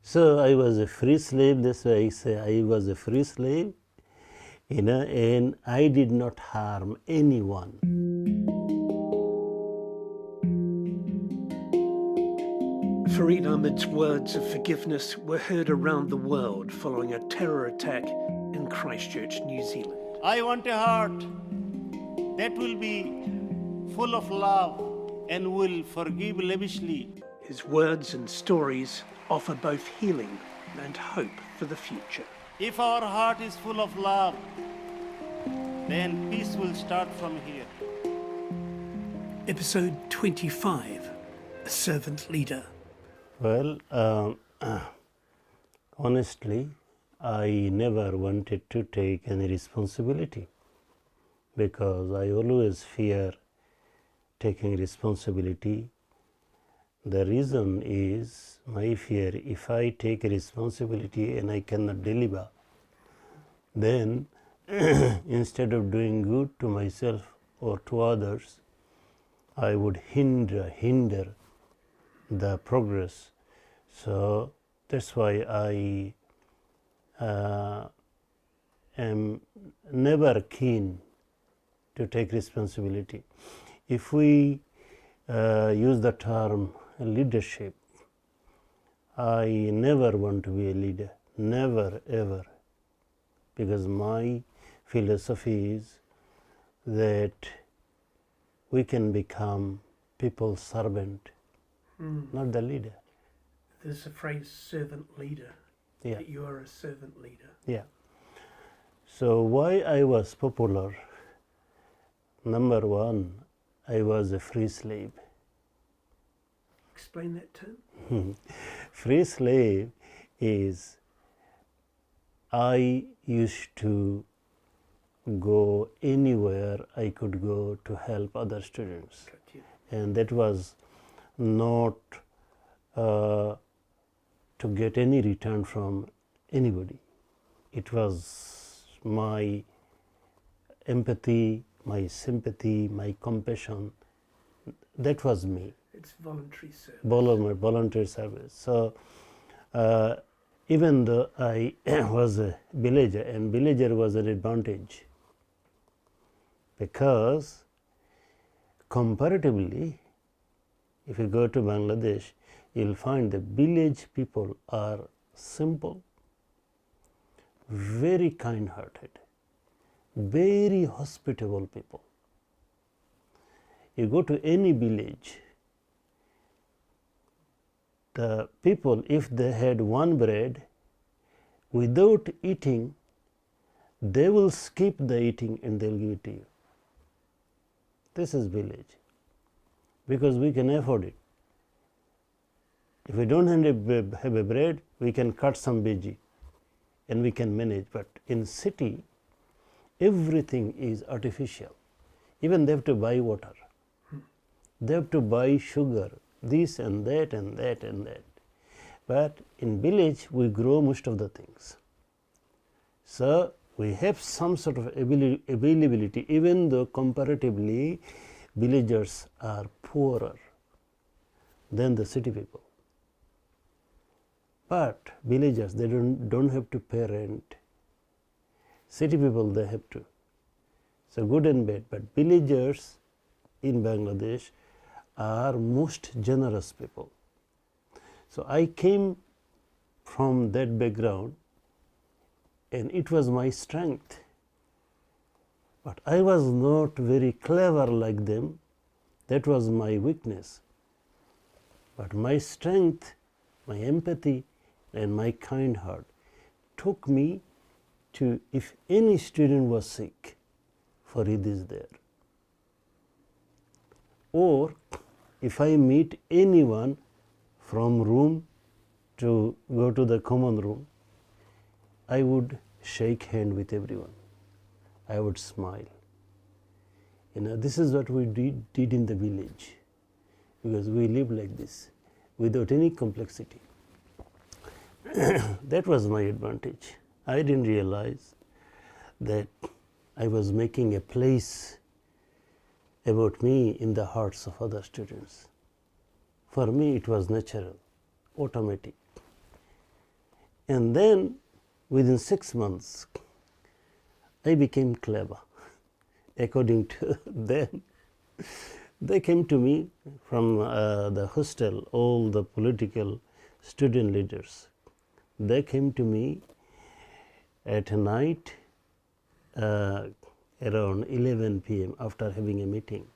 So I was a free slave, that's why I say I was a free slave, and I did not harm anyone. Farid Ahmed's words of forgiveness were heard around the world following a terror attack in Christchurch, New Zealand. I want a heart that will be full of love and will forgive lavishly. His words and stories offer both healing and hope for the future. If our heart is full of love, then peace will start from here. Episode 25, A Servant Leader. Well, honestly, I never wanted to take any responsibility because I always fear taking responsibility. The reason is my fear, if I take responsibility and I cannot deliver, then instead of doing good to myself or to others, I would hinder the progress. So that's why I am never keen to take responsibility. If we use the term leadership, I never want to be a leader, never ever, because my philosophy is that we can become people's servant, not the leader. There's a phrase, servant leader. Yeah. That you are a servant leader. Yeah. So why I was popular? Number one, I was a free slave. Explain that term. Free slave is I used to go anywhere I could go to help other students. Gotcha. And that was not to get any return from anybody. It was my empathy, my sympathy, my compassion. That was me. It's voluntary service. Voluntary service. So even though I was a villager, and villager was an advantage because comparatively, if you go to Bangladesh, you'll find the village people are simple, very kind-hearted, very hospitable people. You go to any village, the people, if they had one bread, without eating, they will skip the eating and they'll give it to you. This is village, because we can afford it. If we don't have a bread, we can cut some veggie and we can manage. But in city, everything is artificial. Even they have to buy water. They have to buy sugar, this and that and that and that. But in village, we grow most of the things. So we have some sort of availability, even though comparatively villagers are poorer than the city people. But villagers, they don't have to pay rent. City people, they have to. So good and bad. But villagers in Bangladesh are most generous people. So I came from that background, and it was my strength. But I was not very clever like them. That was my weakness. But my strength, my empathy, and my kind heart took me to, if any student was sick, Farid is there. Or if I meet anyone from room to go to the common room, I would shake hand with everyone. I would smile. This is what we did in the village, because we lived like this, without any complexity. That was my advantage. I didn't realize that I was making a place about me in the hearts of other students. For me, it was natural, automatic. And then within 6 months, I became clever. According to them, they came to me from the hostel, all the political student leaders. They came to me at night around 11 p.m. after having a meeting.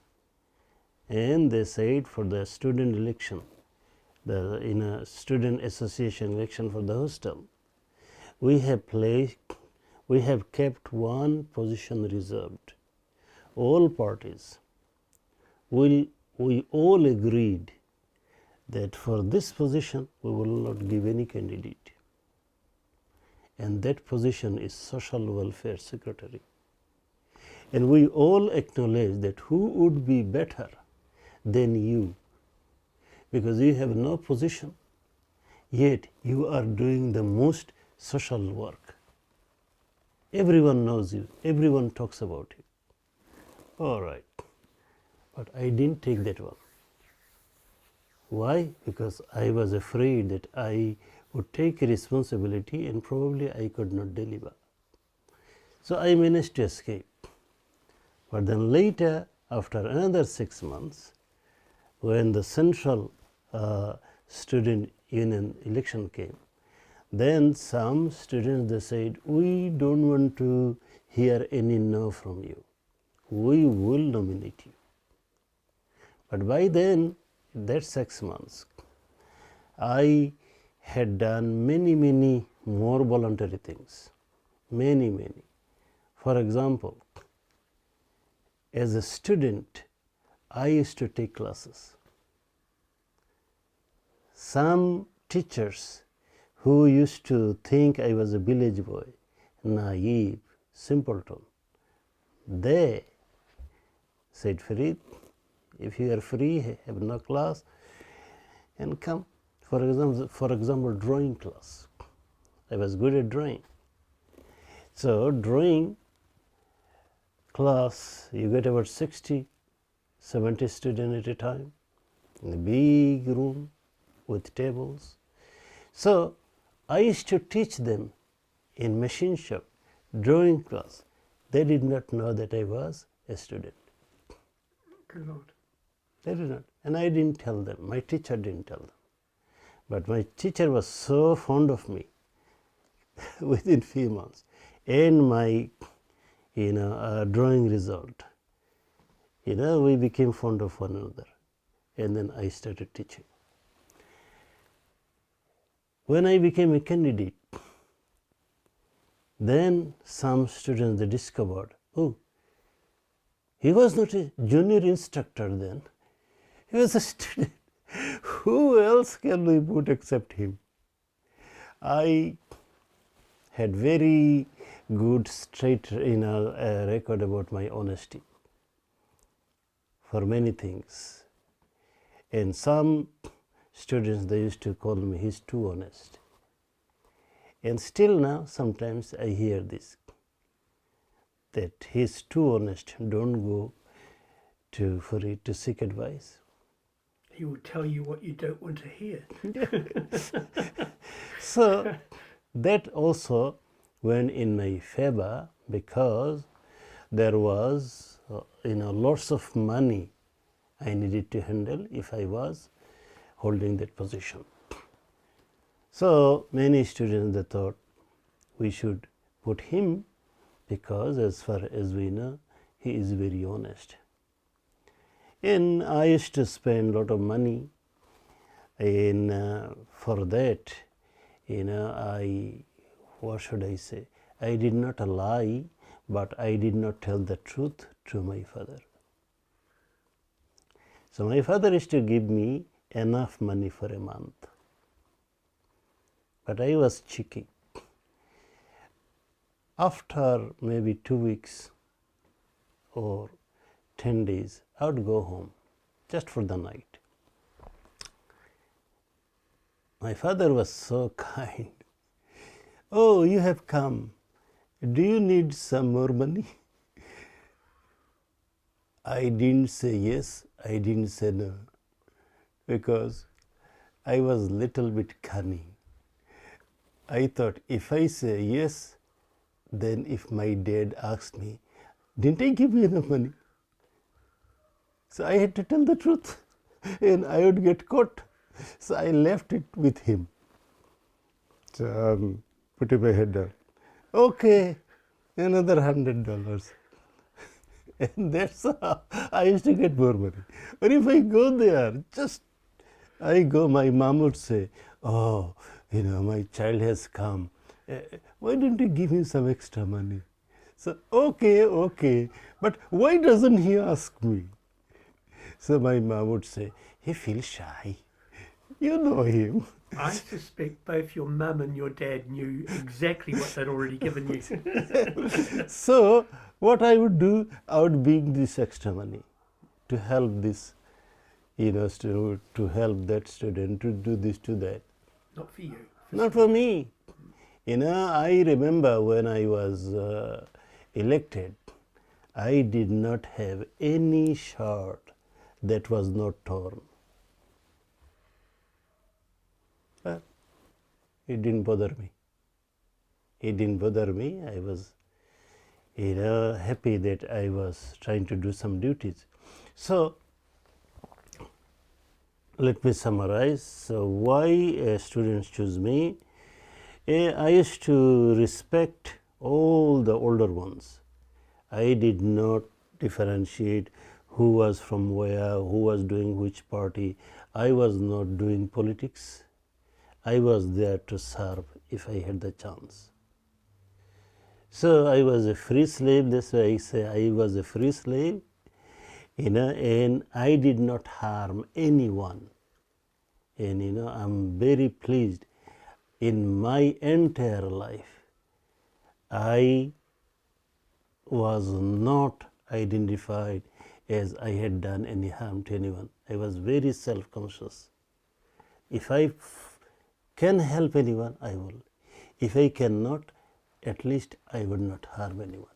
And they said for the student election, in a student association election for the hostel, we have kept one position reserved. All parties, we all agreed that for this position we will not give any candidate. And that position is Social Welfare Secretary. And we all acknowledge that who would be better than you, because you have no position, yet you are doing the most social work. Everyone knows you, everyone talks about you. All right, but I didn't take that one. Why? Because I was afraid that I would take responsibility and probably I could not deliver. So I managed to escape. But then later, after another 6 months, when the central student union election came, then some students, they said, we don't want to hear any no from you. We will nominate you. But by then, that 6 months, I had done many more voluntary things. Many. For example, as a student, I used to take classes. Some teachers who used to think I was a village boy, naive, simpleton, they said, Farid, if you are free, have no class, and come. For example, drawing class. I was good at drawing. So drawing class, you get about 60, 70 students at a time in a big room with tables. So I used to teach them in machine shop, drawing class. They did not know that I was a student. Good Lord. They did not. And I didn't tell them. My teacher didn't tell them. But my teacher was so fond of me within few months. And my drawing result, we became fond of one another. And then I started teaching. When I became a candidate, then some students, they discovered, oh, he was not a junior instructor then. He was a student. Who else can we put except him? I had very good straight record about my honesty for many things. And some students, they used to call me, he's too honest. And still now, sometimes I hear this, that he's too honest, don't go to Farid to seek advice. He will tell you what you don't want to hear. So that also went in my favor, because there was lots of money I needed to handle if I was holding that position. So many students, they thought we should put him, because as far as we know, he is very honest. And I used to spend a lot of money, and for that, what should I say? I did not lie, but I did not tell the truth to my father. So my father used to give me enough money for a month. But I was cheeky. After maybe 2 weeks or 10 days, I would go home just for the night. My father was so kind. Oh, you have come. Do you need some more money? I didn't say yes, I didn't say no, because I was little bit cunning. I thought if I say yes, then if my dad asks me, didn't I give you enough money? So I had to tell the truth and I would get caught. So I left it with him. So I'm putting my head down. Okay, another $100. And that's how I used to get more money. But if I go there, my mom would say, oh, my child has come. Why don't you give him some extra money? So, okay. But why doesn't he ask me? So my mom would say, he feels shy. You know him. I suspect both your mum and your dad knew exactly what they'd already given you. So what I would do, I would bring this extra money to help this, student, to help that student, to do this, to that. Not for you. Not for me. I remember when I was elected, I did not have any shirt that was not torn. But it didn't bother me. It didn't bother me. I was, happy that I was trying to do some duties. So, let me summarize. So, why students choose me? I used to respect all the older ones. I did not differentiate who was from where, who was doing which party. I was not doing politics. I was there to serve if I had the chance. So I was a free slave. That's why I say I was a free slave, and I did not harm anyone. And I'm very pleased. In my entire life, I was not identified as I had done any harm to anyone. I was very self-conscious. If I can help anyone, I will. If I cannot, at least I would not harm anyone.